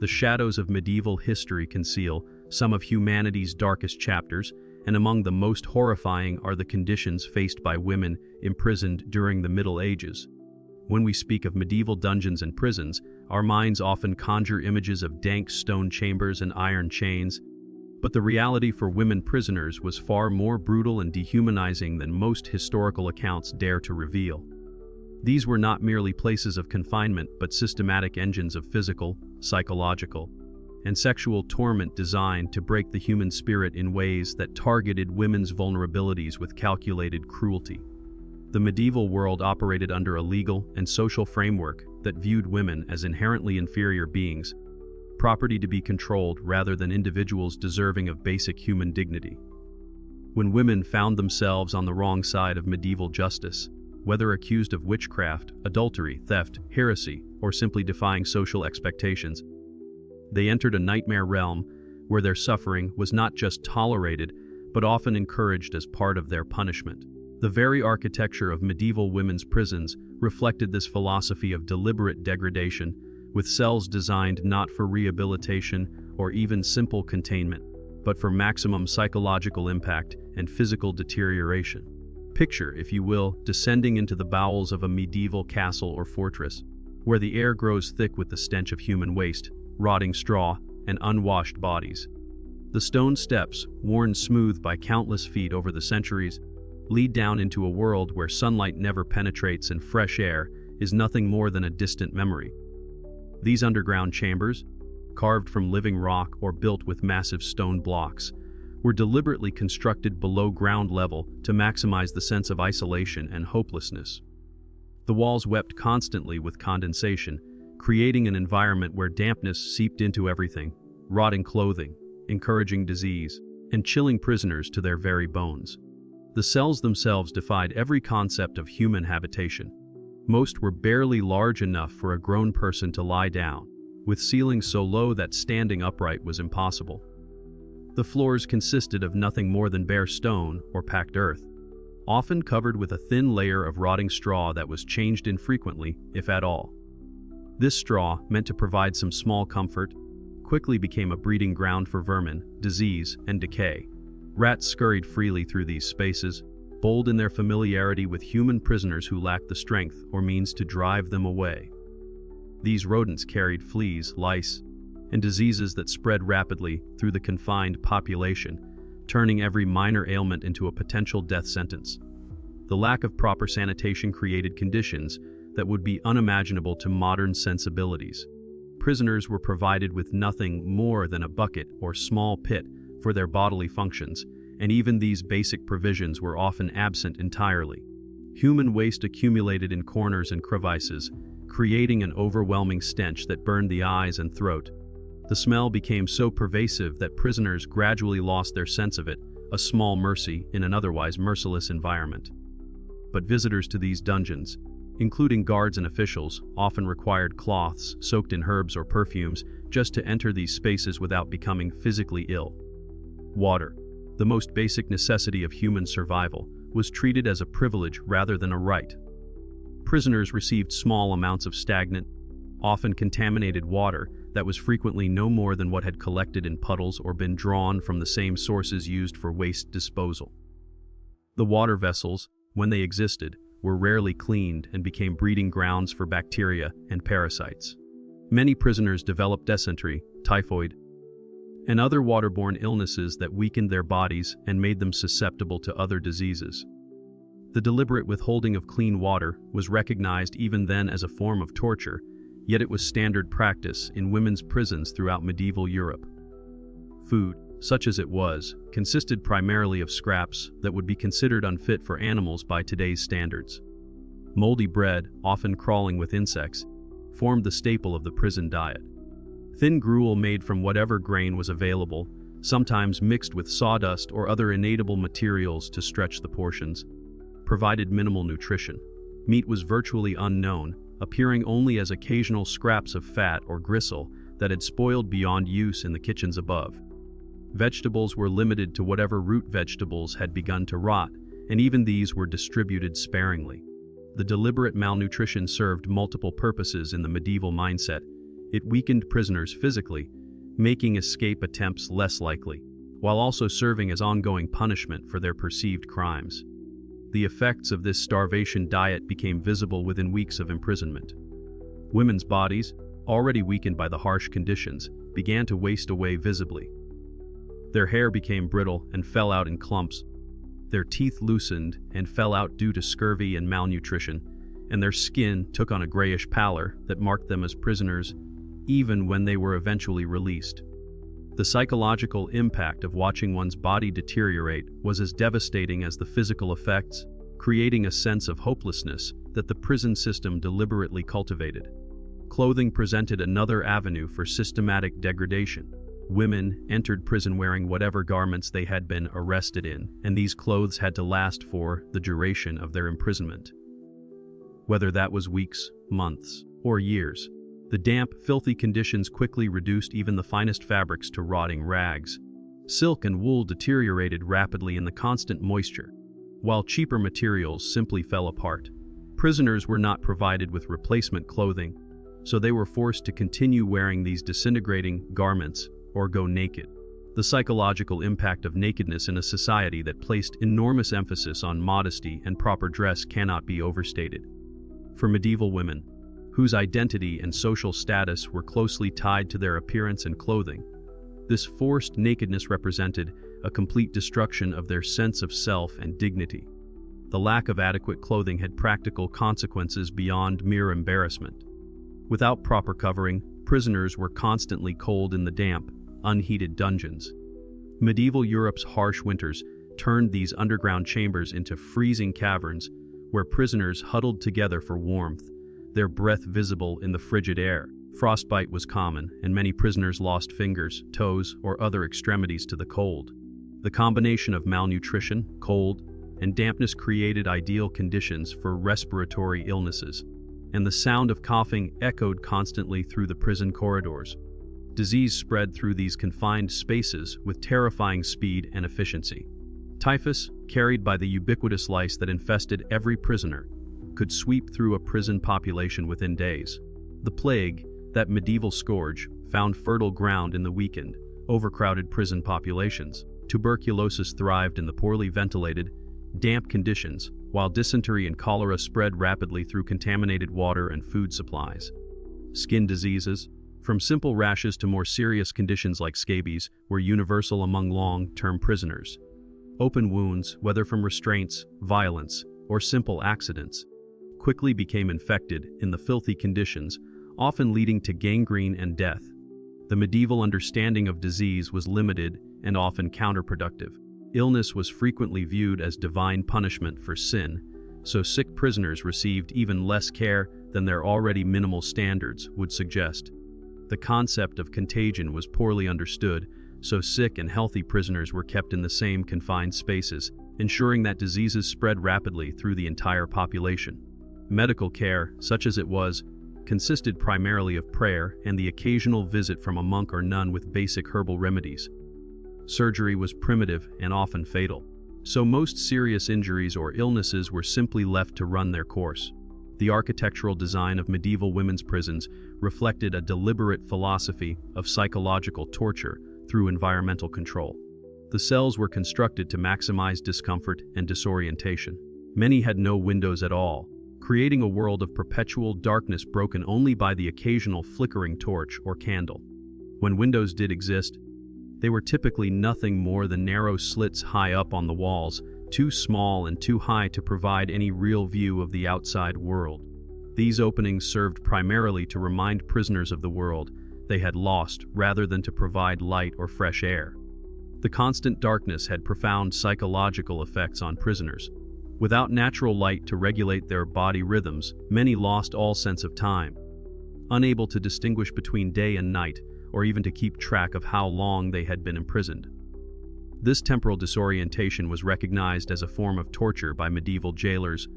The shadows of medieval history conceal some of humanity's darkest chapters, and among the most horrifying are the conditions faced by women imprisoned during the Middle Ages. When we speak of medieval dungeons and prisons, our minds often conjure images of dank stone chambers and iron chains, but the reality for women prisoners was far more brutal and dehumanizing than most historical accounts dare to reveal. These were not merely places of confinement, but systematic engines of physical, psychological, and sexual torment designed to break the human spirit in ways that targeted women's vulnerabilities with calculated cruelty. The medieval world operated under a legal and social framework that viewed women as inherently inferior beings, property to be controlled rather than individuals deserving of basic human dignity. When women found themselves on the wrong side of medieval justice, whether accused of witchcraft, adultery, theft, heresy, or simply defying social expectations, they entered a nightmare realm where their suffering was not just tolerated, but often encouraged as part of their punishment. The very architecture of medieval women's prisons reflected this philosophy of deliberate degradation, with cells designed not for rehabilitation or even simple containment, but for maximum psychological impact and physical deterioration. Picture, if you will, descending into the bowels of a medieval castle or fortress, where the air grows thick with the stench of human waste, rotting straw, and unwashed bodies. The stone steps, worn smooth by countless feet over the centuries, lead down into a world where sunlight never penetrates and fresh air is nothing more than a distant memory. These underground chambers, carved from living rock or built with massive stone blocks, were deliberately constructed below ground level to maximize the sense of isolation and hopelessness. The walls wept constantly with condensation, creating an environment where dampness seeped into everything, rotting clothing, encouraging disease, and chilling prisoners to their very bones. The cells themselves defied every concept of human habitation. Most were barely large enough for a grown person to lie down, with ceilings so low that standing upright was impossible. The floors consisted of nothing more than bare stone or packed earth, often covered with a thin layer of rotting straw that was changed infrequently, if at all. This straw, meant to provide some small comfort, quickly became a breeding ground for vermin, disease, and decay. Rats scurried freely through these spaces, bold in their familiarity with human prisoners who lacked the strength or means to drive them away. These rodents carried fleas, lice, and diseases that spread rapidly through the confined population, turning every minor ailment into a potential death sentence. The lack of proper sanitation created conditions that would be unimaginable to modern sensibilities. Prisoners were provided with nothing more than a bucket or small pit for their bodily functions, and even these basic provisions were often absent entirely. Human waste accumulated in corners and crevices, creating an overwhelming stench that burned the eyes and throat. The smell became so pervasive that prisoners gradually lost their sense of it, a small mercy in an otherwise merciless environment. But visitors to these dungeons, including guards and officials, often required cloths soaked in herbs or perfumes just to enter these spaces without becoming physically ill. Water, the most basic necessity of human survival, was treated as a privilege rather than a right. Prisoners received small amounts of stagnant, often contaminated water that was frequently no more than what had collected in puddles or been drawn from the same sources used for waste disposal. The water vessels, when they existed, were rarely cleaned and became breeding grounds for bacteria and parasites. Many prisoners developed dysentery, typhoid, and other waterborne illnesses that weakened their bodies and made them susceptible to other diseases. The deliberate withholding of clean water was recognized even then as a form of torture, yet it was standard practice in women's prisons throughout medieval Europe. Food, such as it was, consisted primarily of scraps that would be considered unfit for animals by today's standards. Moldy bread, often crawling with insects, formed the staple of the prison diet. Thin gruel made from whatever grain was available, sometimes mixed with sawdust or other inedible materials to stretch the portions, provided minimal nutrition. Meat was virtually unknown, appearing only as occasional scraps of fat or gristle that had spoiled beyond use in the kitchens above. Vegetables were limited to whatever root vegetables had begun to rot, and even these were distributed sparingly. The deliberate malnutrition served multiple purposes in the medieval mindset, It weakened prisoners physically, making escape attempts less likely, while also serving as ongoing punishment for their perceived crimes. The effects of this starvation diet became visible within weeks of imprisonment. Women's bodies, already weakened by the harsh conditions, began to waste away visibly. Their hair became brittle and fell out in clumps. Their teeth loosened and fell out due to scurvy and malnutrition, and their skin took on a grayish pallor that marked them as prisoners even when they were eventually released. The psychological impact of watching one's body deteriorate was as devastating as the physical effects, creating a sense of hopelessness that the prison system deliberately cultivated. Clothing presented another avenue for systematic degradation. Women entered prison wearing whatever garments they had been arrested in, and these clothes had to last for the duration of their imprisonment. Whether that was weeks, months, or years, the damp, filthy conditions quickly reduced even the finest fabrics to rotting rags. Silk and wool deteriorated rapidly in the constant moisture, while cheaper materials simply fell apart. Prisoners were not provided with replacement clothing, so they were forced to continue wearing these disintegrating garments or go naked. The psychological impact of nakedness in a society that placed enormous emphasis on modesty and proper dress cannot be overstated. For medieval women, whose identity and social status were closely tied to their appearance and clothing, this forced nakedness represented a complete destruction of their sense of self and dignity. The lack of adequate clothing had practical consequences beyond mere embarrassment. Without proper covering, prisoners were constantly cold in the damp, unheated dungeons. Medieval Europe's harsh winters turned these underground chambers into freezing caverns where prisoners huddled together for warmth, their breath visible in the frigid air. Frostbite was common, and many prisoners lost fingers, toes, or other extremities to the cold. The combination of malnutrition, cold, and dampness created ideal conditions for respiratory illnesses, and the sound of coughing echoed constantly through the prison corridors. Disease spread through these confined spaces with terrifying speed and efficiency. Typhus, carried by the ubiquitous lice that infested every prisoner, could sweep through a prison population within days. The plague, that medieval scourge, found fertile ground in the weakened, overcrowded prison populations. Tuberculosis thrived in the poorly ventilated, damp conditions, while dysentery and cholera spread rapidly through contaminated water and food supplies. Skin diseases, from simple rashes to more serious conditions like scabies, were universal among long-term prisoners. Open wounds, whether from restraints, violence, or simple accidents, quickly became infected in the filthy conditions, often leading to gangrene and death. The medieval understanding of disease was limited and often counterproductive. Illness was frequently viewed as divine punishment for sin, so sick prisoners received even less care than their already minimal standards would suggest. The concept of contagion was poorly understood, so sick and healthy prisoners were kept in the same confined spaces, ensuring that diseases spread rapidly through the entire population. Medical care, such as it was, consisted primarily of prayer and the occasional visit from a monk or nun with basic herbal remedies. Surgery was primitive and often fatal, so most serious injuries or illnesses were simply left to run their course. The architectural design of medieval women's prisons reflected a deliberate philosophy of psychological torture through environmental control. The cells were constructed to maximize discomfort and disorientation. Many had no windows at all, creating a world of perpetual darkness broken only by the occasional flickering torch or candle. When windows did exist, they were typically nothing more than narrow slits high up on the walls, too small and too high to provide any real view of the outside world. These openings served primarily to remind prisoners of the world they had lost rather than to provide light or fresh air. The constant darkness had profound psychological effects on prisoners. Without natural light to regulate their body rhythms, many lost all sense of time. Unable to distinguish between day and night, or even to keep track of how long they had been imprisoned. This temporal disorientation was recognized as a form of torture by medieval jailers,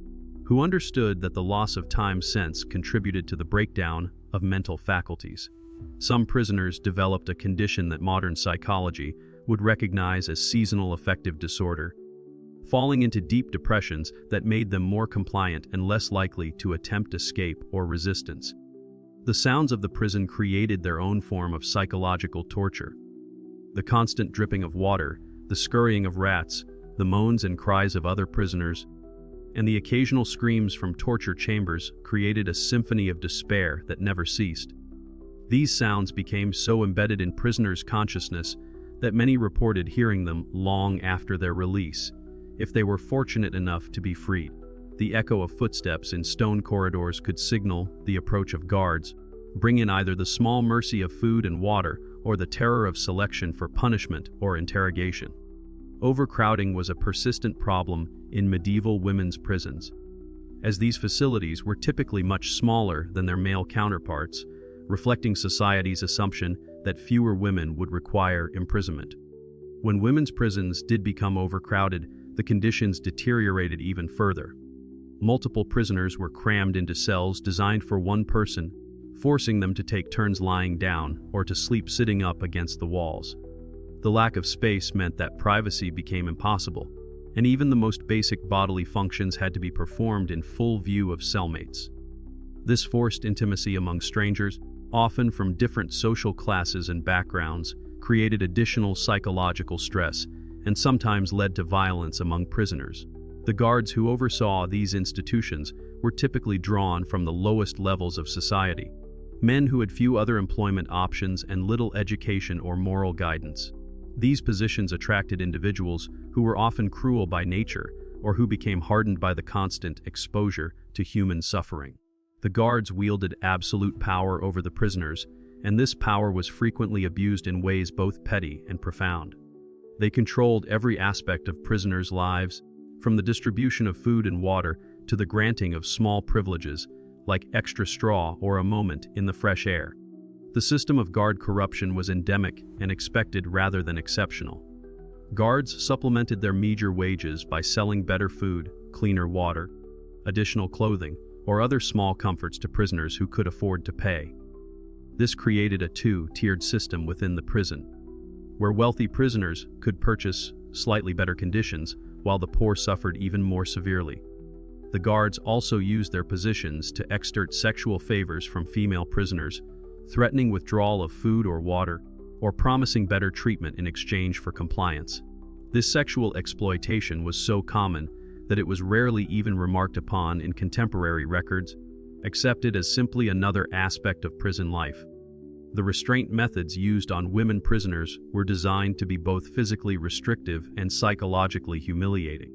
who understood that the loss of time sense contributed to the breakdown of mental faculties. Some prisoners developed a condition that modern psychology would recognize as seasonal affective disorder, falling into deep depressions that made them more compliant and less likely to attempt escape or resistance. The sounds of the prison created their own form of psychological torture. The constant dripping of water, the scurrying of rats, the moans and cries of other prisoners, and the occasional screams from torture chambers created a symphony of despair that never ceased. These sounds became so embedded in prisoners' consciousness that many reported hearing them long after their release, if they were fortunate enough to be freed. The echo of footsteps in stone corridors could signal the approach of guards, bring in either the small mercy of food and water or the terror of selection for punishment or interrogation. Overcrowding was a persistent problem in medieval women's prisons. As these facilities were typically much smaller than their male counterparts, reflecting society's assumption that fewer women would require imprisonment. When women's prisons did become overcrowded, the conditions deteriorated even further. Multiple prisoners were crammed into cells designed for one person, forcing them to take turns lying down or to sleep sitting up against the walls. The lack of space meant that privacy became impossible, and even the most basic bodily functions had to be performed in full view of cellmates. This forced intimacy among strangers, often from different social classes and backgrounds, created additional psychological stress and sometimes led to violence among prisoners. The guards who oversaw these institutions were typically drawn from the lowest levels of society, men who had few other employment options and little education or moral guidance. These positions attracted individuals who were often cruel by nature or who became hardened by the constant exposure to human suffering. The guards wielded absolute power over the prisoners, and this power was frequently abused in ways both petty and profound. They controlled every aspect of prisoners' lives, from the distribution of food and water to the granting of small privileges, like extra straw or a moment in the fresh air. The system of guard corruption was endemic and expected rather than exceptional. Guards supplemented their meager wages by selling better food, cleaner water, additional clothing, or other small comforts to prisoners who could afford to pay. This created a two-tiered system within the prison, where wealthy prisoners could purchase slightly better conditions, while the poor suffered even more severely. The guards also used their positions to extort sexual favors from female prisoners, threatening withdrawal of food or water, or promising better treatment in exchange for compliance. This sexual exploitation was so common that it was rarely even remarked upon in contemporary records, accepted as simply another aspect of prison life. The restraint methods used on women prisoners were designed to be both physically restrictive and psychologically humiliating.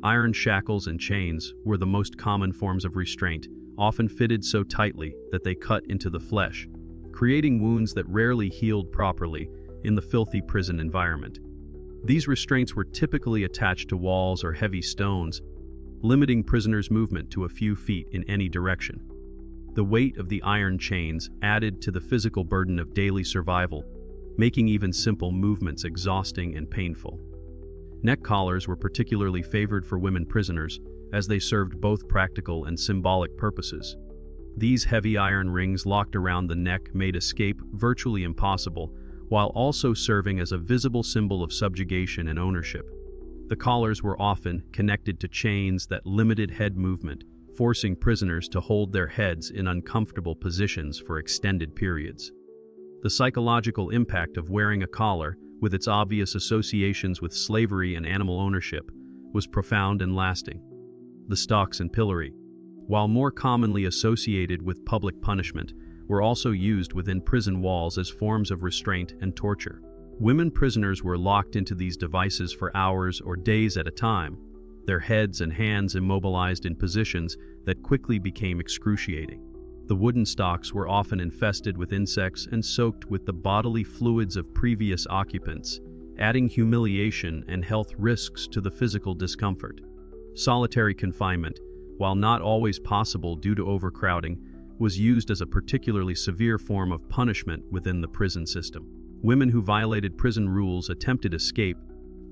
Iron shackles and chains were the most common forms of restraint, often fitted so tightly that they cut into the flesh, creating wounds that rarely healed properly in the filthy prison environment. These restraints were typically attached to walls or heavy stones, limiting prisoners' movement to a few feet in any direction. The weight of the iron chains added to the physical burden of daily survival, making even simple movements exhausting and painful. Neck collars were particularly favored for women prisoners, as they served both practical and symbolic purposes. These heavy iron rings locked around the neck made escape virtually impossible, while also serving as a visible symbol of subjugation and ownership. The collars were often connected to chains that limited head movement, forcing prisoners to hold their heads in uncomfortable positions for extended periods. The psychological impact of wearing a collar, with its obvious associations with slavery and animal ownership, was profound and lasting. The stocks and pillory, while more commonly associated with public punishment, were also used within prison walls as forms of restraint and torture. Women prisoners were locked into these devices for hours or days at a time, their heads and hands immobilized in positions that quickly became excruciating. The wooden stocks were often infested with insects and soaked with the bodily fluids of previous occupants, adding humiliation and health risks to the physical discomfort. Solitary confinement, while not always possible due to overcrowding, was used as a particularly severe form of punishment within the prison system. Women who violated prison rules, attempted escape,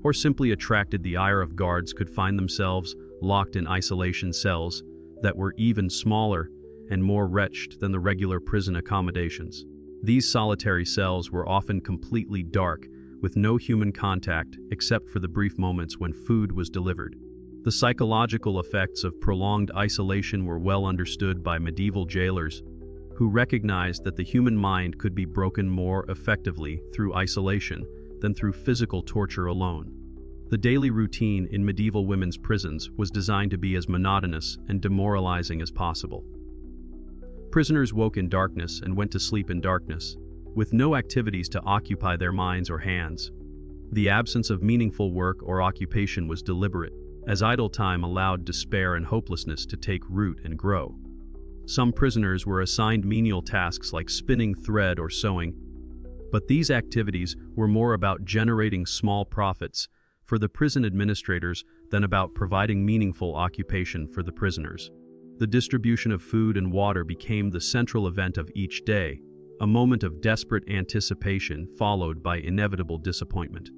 or simply attracted the ire of guards could find themselves locked in isolation cells that were even smaller and more wretched than the regular prison accommodations. These solitary cells were often completely dark, with no human contact except for the brief moments when food was delivered. The psychological effects of prolonged isolation were well understood by medieval jailers, who recognized that the human mind could be broken more effectively through isolation than through physical torture alone. The daily routine in medieval women's prisons was designed to be as monotonous and demoralizing as possible. Prisoners woke in darkness and went to sleep in darkness, with no activities to occupy their minds or hands. The absence of meaningful work or occupation was deliberate, as idle time allowed despair and hopelessness to take root and grow. Some prisoners were assigned menial tasks like spinning thread or sewing, but these activities were more about generating small profits for the prison administrators than about providing meaningful occupation for the prisoners. The distribution of food and water became the central event of each day, a moment of desperate anticipation followed by inevitable disappointment.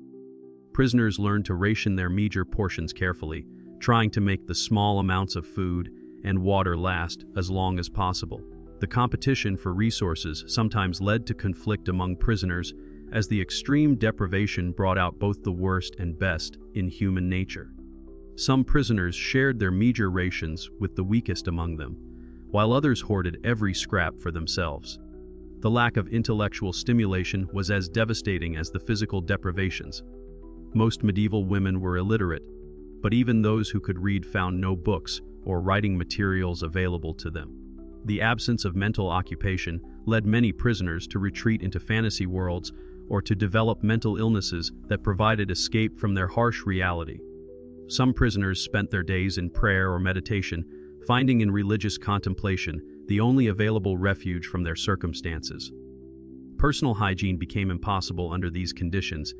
Prisoners learned to ration their meager portions carefully, trying to make the small amounts of food and water last as long as possible. The competition for resources sometimes led to conflict among prisoners, as the extreme deprivation brought out both the worst and best in human nature. Some prisoners shared their meager rations with the weakest among them, while others hoarded every scrap for themselves. The lack of intellectual stimulation was as devastating as the physical deprivations. Most medieval women were illiterate, but even those who could read found no books or writing materials available to them. The absence of mental occupation led many prisoners to retreat into fantasy worlds or to develop mental illnesses that provided escape from their harsh reality. Some prisoners spent their days in prayer or meditation, finding in religious contemplation the only available refuge from their circumstances. Personal hygiene became impossible under these conditions,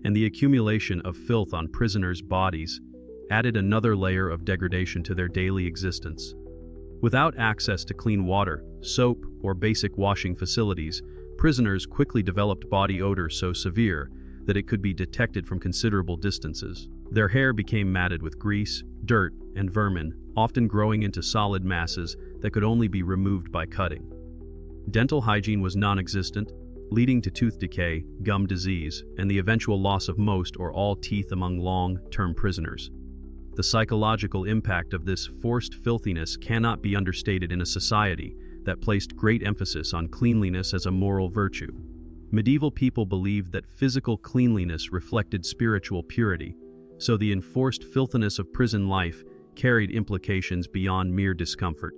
and the accumulation of filth on prisoners' bodies added another layer of degradation to their daily existence. Without access to clean water, soap, or basic washing facilities, prisoners quickly developed body odor so severe that it could be detected from considerable distances. Their hair became matted with grease, dirt, and vermin, often growing into solid masses that could only be removed by cutting. Dental hygiene was non-existent, leading to tooth decay, gum disease, and the eventual loss of most or all teeth among long-term prisoners. The psychological impact of this forced filthiness cannot be understated in a society that placed great emphasis on cleanliness as a moral virtue. Medieval people believed that physical cleanliness reflected spiritual purity, so the enforced filthiness of prison life carried implications beyond mere discomfort.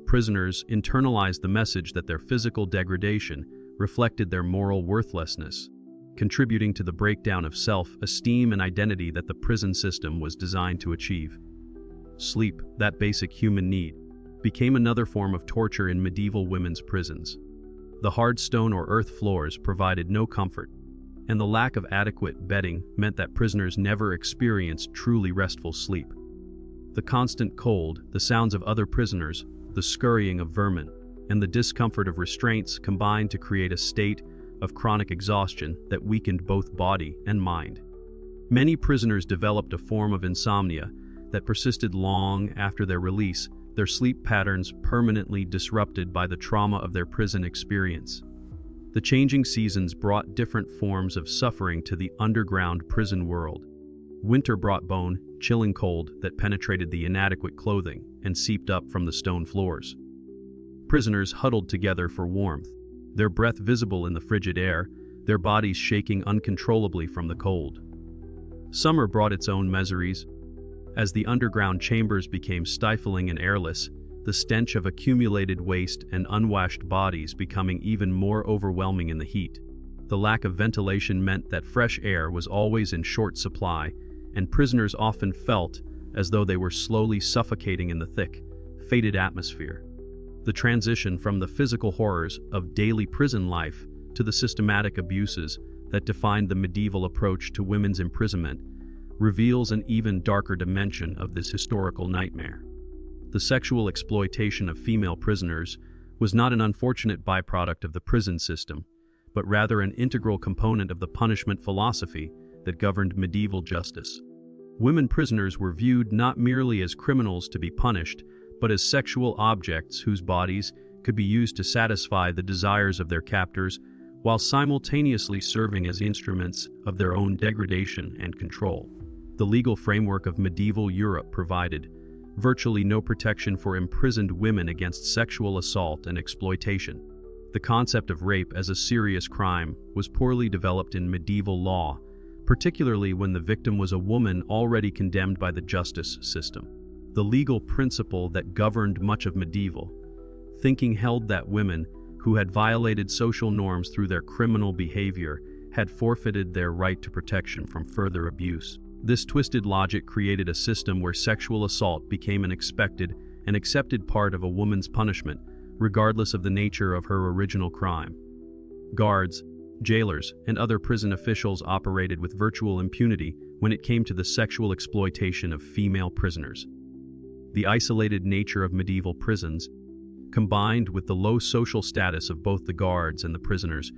Prisoners internalized the message that their physical degradation reflected their moral worthlessness, contributing to the breakdown of self-esteem and identity that the prison system was designed to achieve. Sleep, that basic human need, became another form of torture in medieval women's prisons. The hard stone or earth floors provided no comfort, and the lack of adequate bedding meant that prisoners never experienced truly restful sleep. The constant cold, the sounds of other prisoners, the scurrying of vermin, and the discomfort of restraints combined to create a state of chronic exhaustion that weakened both body and mind. Many prisoners developed a form of insomnia that persisted long after their release, their sleep patterns permanently disrupted by the trauma of their prison experience. The changing seasons brought different forms of suffering to the underground prison world. Winter brought bone-chilling cold that penetrated the inadequate clothing and seeped up from the stone floors. Prisoners huddled together for warmth, their breath visible in the frigid air, their bodies shaking uncontrollably from the cold. Summer brought its own miseries. As the underground chambers became stifling and airless, the stench of accumulated waste and unwashed bodies becoming even more overwhelming in the heat. The lack of ventilation meant that fresh air was always in short supply, and prisoners often felt as though they were slowly suffocating in the thick, fetid atmosphere. The transition from the physical horrors of daily prison life to the systematic abuses that defined the medieval approach to women's imprisonment reveals an even darker dimension of this historical nightmare. The sexual exploitation of female prisoners was not an unfortunate byproduct of the prison system, but rather an integral component of the punishment philosophy that governed medieval justice. Women prisoners were viewed not merely as criminals to be punished, but as sexual objects whose bodies could be used to satisfy the desires of their captors, while simultaneously serving as instruments of their own degradation and control. The legal framework of medieval Europe provided virtually no protection for imprisoned women against sexual assault and exploitation. The concept of rape as a serious crime was poorly developed in medieval law, particularly when the victim was a woman already condemned by the justice system. The legal principle that governed much of medieval thinking held that women who had violated social norms through their criminal behavior had forfeited their right to protection from further abuse. This twisted logic created a system where sexual assault became an expected and accepted part of a woman's punishment, regardless of the nature of her original crime. Guards, jailers, and other prison officials operated with virtual impunity when it came to the sexual exploitation of female prisoners. The isolated nature of medieval prisons, combined with the low social status of both the guards and the prisoners,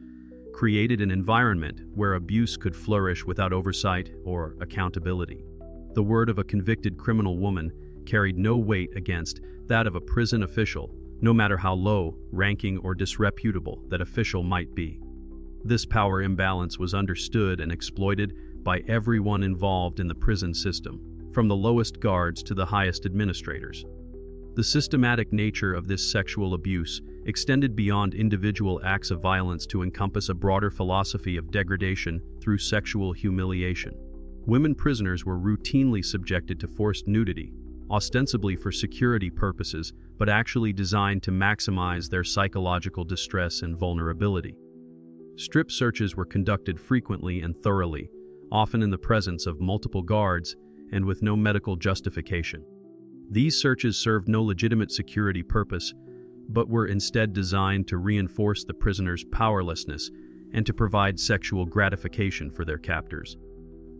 created an environment where abuse could flourish without oversight or accountability. The word of a convicted criminal woman carried no weight against that of a prison official, no matter how low, ranking, or disreputable that official might be. This power imbalance was understood and exploited by everyone involved in the prison system, from the lowest guards to the highest administrators. The systematic nature of this sexual abuse extended beyond individual acts of violence to encompass a broader philosophy of degradation through sexual humiliation. Women prisoners were routinely subjected to forced nudity, ostensibly for security purposes, but actually designed to maximize their psychological distress and vulnerability. Strip searches were conducted frequently and thoroughly, often in the presence of multiple guards and with no medical justification. These searches served no legitimate security purpose, but were instead designed to reinforce the prisoners' powerlessness and to provide sexual gratification for their captors.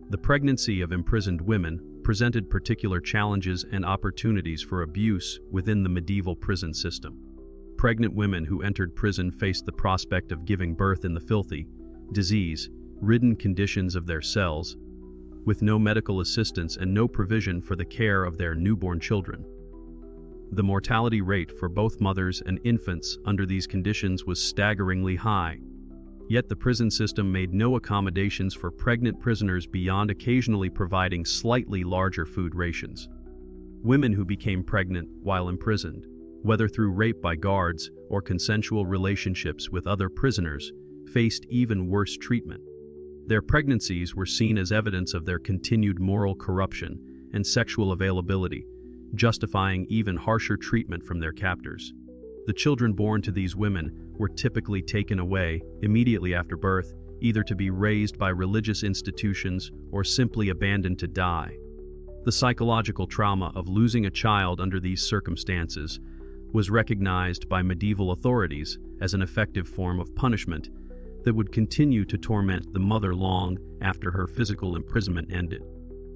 The pregnancy of imprisoned women presented particular challenges and opportunities for abuse within the medieval prison system. Pregnant women who entered prison faced the prospect of giving birth in the filthy, disease-ridden conditions of their cells, with no medical assistance and no provision for the care of their newborn children. The mortality rate for both mothers and infants under these conditions was staggeringly high. Yet the prison system made no accommodations for pregnant prisoners beyond occasionally providing slightly larger food rations. Women who became pregnant while imprisoned, whether through rape by guards or consensual relationships with other prisoners, faced even worse treatment. Their pregnancies were seen as evidence of their continued moral corruption and sexual availability, justifying even harsher treatment from their captors. The children born to these women were typically taken away immediately after birth, either to be raised by religious institutions or simply abandoned to die. The psychological trauma of losing a child under these circumstances was recognized by medieval authorities as an effective form of punishment that would continue to torment the mother long after her physical imprisonment ended.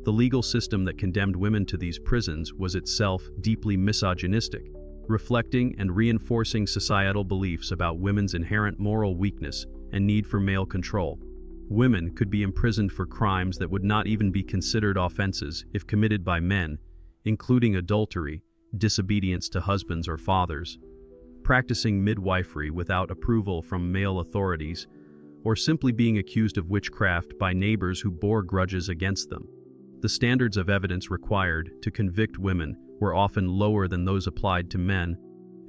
The legal system that condemned women to these prisons was itself deeply misogynistic, reflecting and reinforcing societal beliefs about women's inherent moral weakness and need for male control. Women could be imprisoned for crimes that would not even be considered offenses if committed by men, including adultery, disobedience to husbands or fathers, practicing midwifery without approval from male authorities, or simply being accused of witchcraft by neighbors who bore grudges against them. The standards of evidence required to convict women were often lower than those applied to men,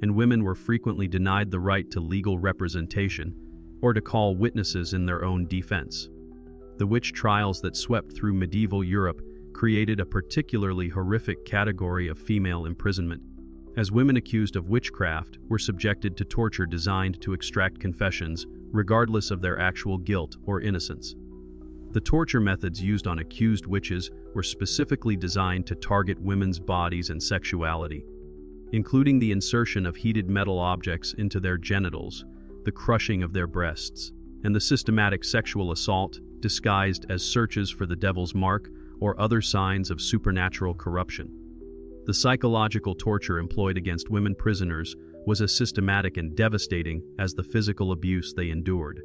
and women were frequently denied the right to legal representation or to call witnesses in their own defense. The witch trials that swept through medieval Europe created a particularly horrific category of female imprisonment, as women accused of witchcraft were subjected to torture designed to extract confessions regardless of their actual guilt or innocence. The torture methods used on accused witches were specifically designed to target women's bodies and sexuality, including the insertion of heated metal objects into their genitals, the crushing of their breasts, and the systematic sexual assault disguised as searches for the devil's mark or other signs of supernatural corruption. The psychological torture employed against women prisoners was as systematic and devastating as the physical abuse they endured.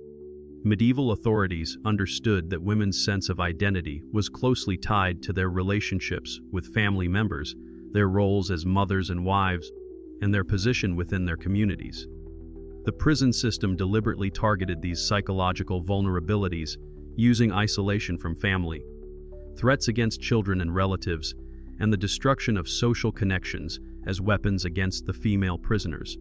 Medieval authorities understood that women's sense of identity was closely tied to their relationships with family members, their roles as mothers and wives, and their position within their communities. The prison system deliberately targeted these psychological vulnerabilities, using isolation from family, threats against children and relatives, and the destruction of social connections as weapons against the female prisoners.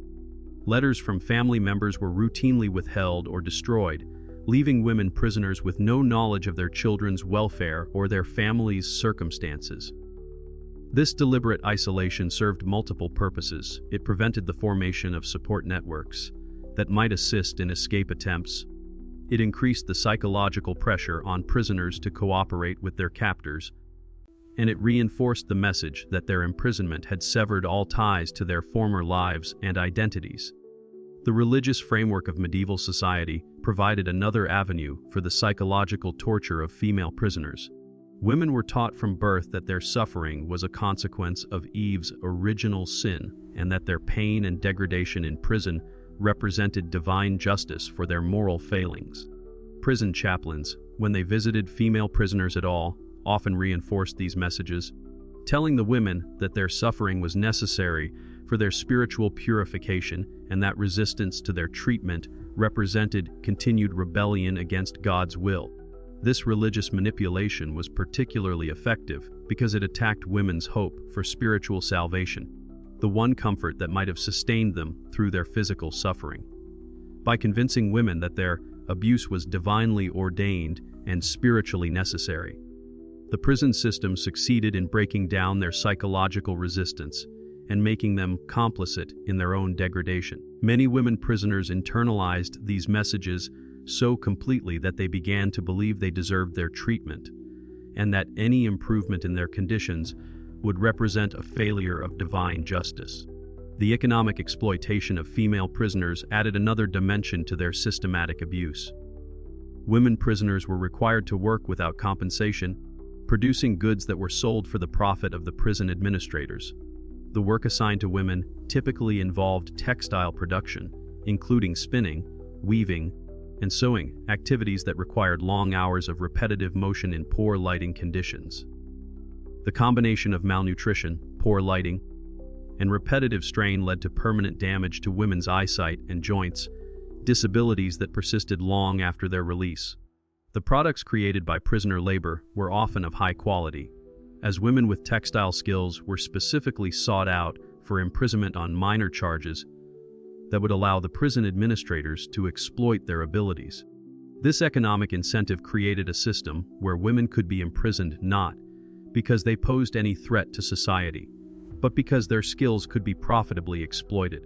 Letters from family members were routinely withheld or destroyed, leaving women prisoners with no knowledge of their children's welfare or their family's circumstances. This deliberate isolation served multiple purposes. It prevented the formation of support networks that might assist in escape attempts. It increased the psychological pressure on prisoners to cooperate with their captors, and it reinforced the message that their imprisonment had severed all ties to their former lives and identities. The religious framework of medieval society provided another avenue for the psychological torture of female prisoners. Women were taught from birth that their suffering was a consequence of Eve's original sin, and that their pain and degradation in prison represented divine justice for their moral failings. Prison chaplains, when they visited female prisoners at all, often reinforced these messages, telling the women that their suffering was necessary for their spiritual purification and that resistance to their treatment represented continued rebellion against God's will. This religious manipulation was particularly effective because it attacked women's hope for spiritual salvation, the one comfort that might have sustained them through their physical suffering. By convincing women that their abuse was divinely ordained and spiritually necessary, the prison system succeeded in breaking down their psychological resistance and making them complicit in their own degradation. Many women prisoners internalized these messages so completely that they began to believe they deserved their treatment, and that any improvement in their conditions would represent a failure of divine justice. The economic exploitation of female prisoners added another dimension to their systematic abuse. Women prisoners were required to work without compensation, producing goods that were sold for the profit of the prison administrators. The work assigned to women typically involved textile production, including spinning, weaving, and sewing, activities that required long hours of repetitive motion in poor lighting conditions. The combination of malnutrition, poor lighting, and repetitive strain led to permanent damage to women's eyesight and joints, disabilities that persisted long after their release. The products created by prisoner labor were often of high quality, as women with textile skills were specifically sought out for imprisonment on minor charges that would allow the prison administrators to exploit their abilities. This economic incentive created a system where women could be imprisoned not because they posed any threat to society, but because their skills could be profitably exploited.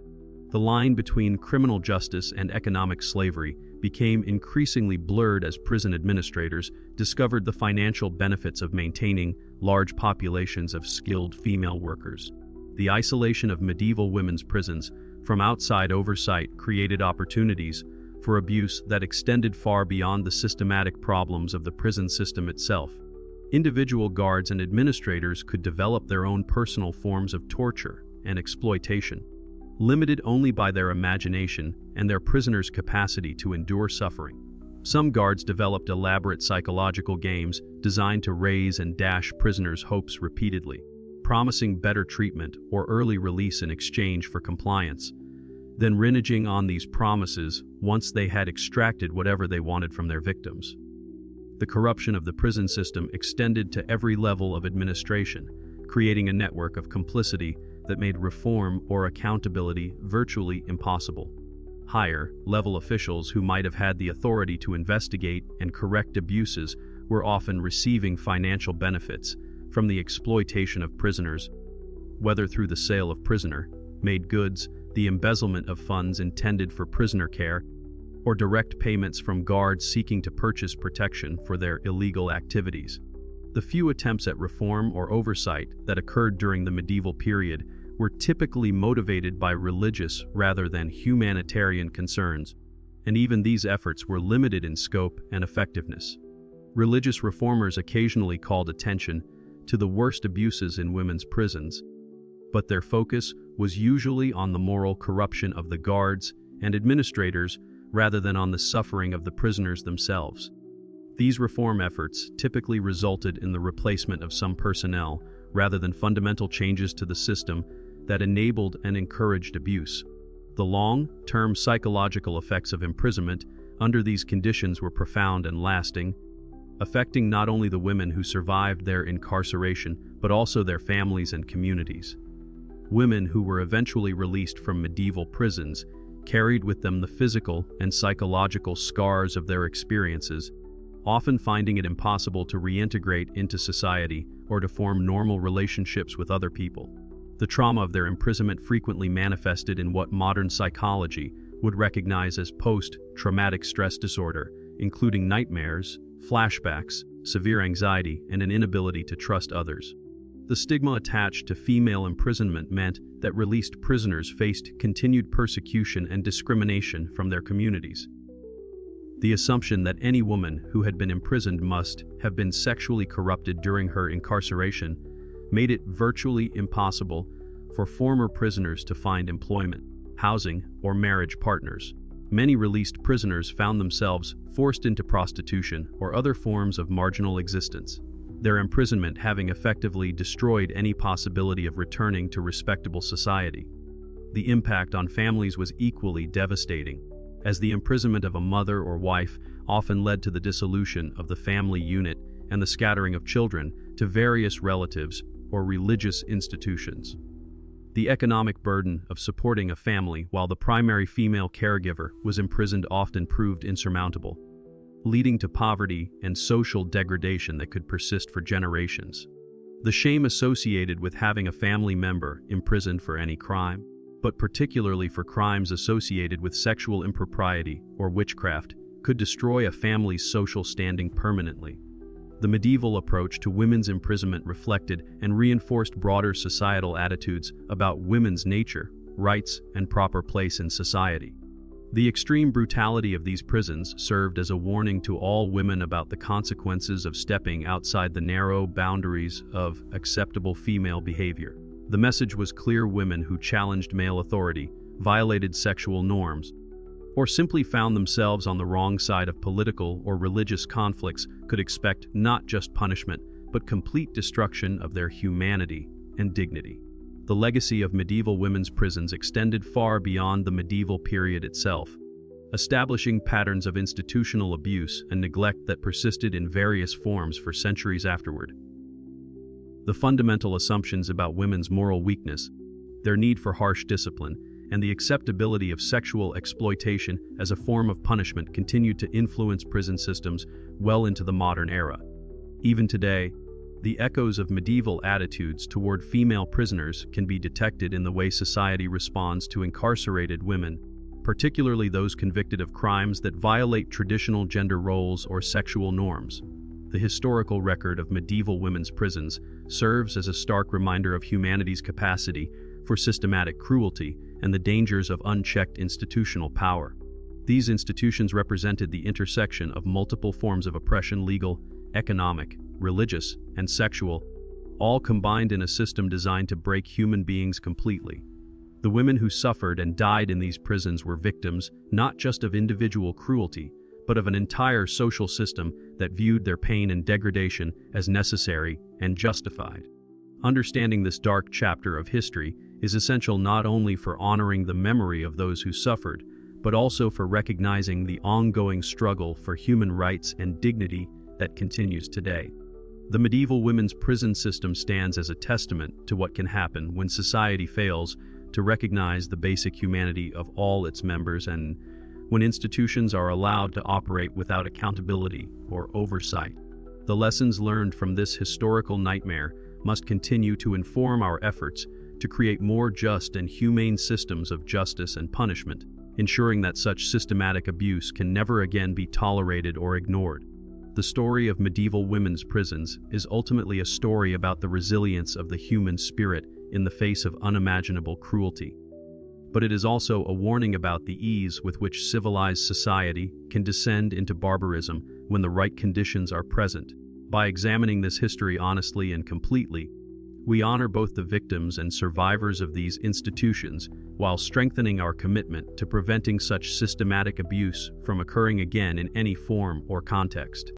The line between criminal justice and economic slavery became increasingly blurred as prison administrators discovered the financial benefits of maintaining large populations of skilled female workers. The isolation of medieval women's prisons from outside oversight created opportunities for abuse that extended far beyond the systematic problems of the prison system itself. Individual guards and administrators could develop their own personal forms of torture and exploitation, limited only by their imagination and their prisoners' capacity to endure suffering. Some guards developed elaborate psychological games designed to raise and dash prisoners' hopes repeatedly, promising better treatment or early release in exchange for compliance, then reneging on these promises once they had extracted whatever they wanted from their victims. The corruption of the prison system extended to every level of administration, creating a network of complicity that made reform or accountability virtually impossible. Higher-level officials who might have had the authority to investigate and correct abuses were often receiving financial benefits from the exploitation of prisoners, whether through the sale of prisoner-made goods, the embezzlement of funds intended for prisoner care, or direct payments from guards seeking to purchase protection for their illegal activities. The few attempts at reform or oversight that occurred during the medieval period were typically motivated by religious rather than humanitarian concerns, and even these efforts were limited in scope and effectiveness. Religious reformers occasionally called attention to the worst abuses in women's prisons, but their focus was usually on the moral corruption of the guards and administrators rather than on the suffering of the prisoners themselves. These reform efforts typically resulted in the replacement of some personnel rather than fundamental changes to the system that enabled and encouraged abuse. The long-term psychological effects of imprisonment under these conditions were profound and lasting, affecting not only the women who survived their incarceration, but also their families and communities. Women who were eventually released from medieval prisons carried with them the physical and psychological scars of their experiences, often finding it impossible to reintegrate into society or to form normal relationships with other people. The trauma of their imprisonment frequently manifested in what modern psychology would recognize as post-traumatic stress disorder, including nightmares, flashbacks, severe anxiety, and an inability to trust others. The stigma attached to female imprisonment meant that released prisoners faced continued persecution and discrimination from their communities. The assumption that any woman who had been imprisoned must have been sexually corrupted during her incarceration made it virtually impossible for former prisoners to find employment, housing, or marriage partners. Many released prisoners found themselves forced into prostitution or other forms of marginal existence, their imprisonment having effectively destroyed any possibility of returning to respectable society. The impact on families was equally devastating, as the imprisonment of a mother or wife often led to the dissolution of the family unit and the scattering of children to various relatives or religious institutions. The economic burden of supporting a family while the primary female caregiver was imprisoned often proved insurmountable, leading to poverty and social degradation that could persist for generations. The shame associated with having a family member imprisoned for any crime, but particularly for crimes associated with sexual impropriety or witchcraft, could destroy a family's social standing permanently. The medieval approach to women's imprisonment reflected and reinforced broader societal attitudes about women's nature, rights, and proper place in society. The extreme brutality of these prisons served as a warning to all women about the consequences of stepping outside the narrow boundaries of acceptable female behavior. The message was clear: women who challenged male authority, violated sexual norms, or simply found themselves on the wrong side of political or religious conflicts could expect not just punishment, but complete destruction of their humanity and dignity. The legacy of medieval women's prisons extended far beyond the medieval period itself, establishing patterns of institutional abuse and neglect that persisted in various forms for centuries afterward. The fundamental assumptions about women's moral weakness, their need for harsh discipline, and the acceptability of sexual exploitation as a form of punishment continued to influence prison systems well into the modern era. Even today, the echoes of medieval attitudes toward female prisoners can be detected in the way society responds to incarcerated women, particularly those convicted of crimes that violate traditional gender roles or sexual norms. The historical record of medieval women's prisons serves as a stark reminder of humanity's capacity for systematic cruelty and the dangers of unchecked institutional power. These institutions represented the intersection of multiple forms of oppression: legal, economic, religious, and sexual, all combined in a system designed to break human beings completely. The women who suffered and died in these prisons were victims not just of individual cruelty, but of an entire social system that viewed their pain and degradation as necessary and justified. Understanding this dark chapter of history is essential not only for honoring the memory of those who suffered, but also for recognizing the ongoing struggle for human rights and dignity that continues today. The medieval women's prison system stands as a testament to what can happen when society fails to recognize the basic humanity of all its members and when institutions are allowed to operate without accountability or oversight. The lessons learned from this historical nightmare must continue to inform our efforts to create more just and humane systems of justice and punishment, ensuring that such systematic abuse can never again be tolerated or ignored. The story of medieval women's prisons is ultimately a story about the resilience of the human spirit in the face of unimaginable cruelty. But it is also a warning about the ease with which civilized society can descend into barbarism when the right conditions are present. By examining this history honestly and completely, we honor both the victims and survivors of these institutions while strengthening our commitment to preventing such systematic abuse from occurring again in any form or context.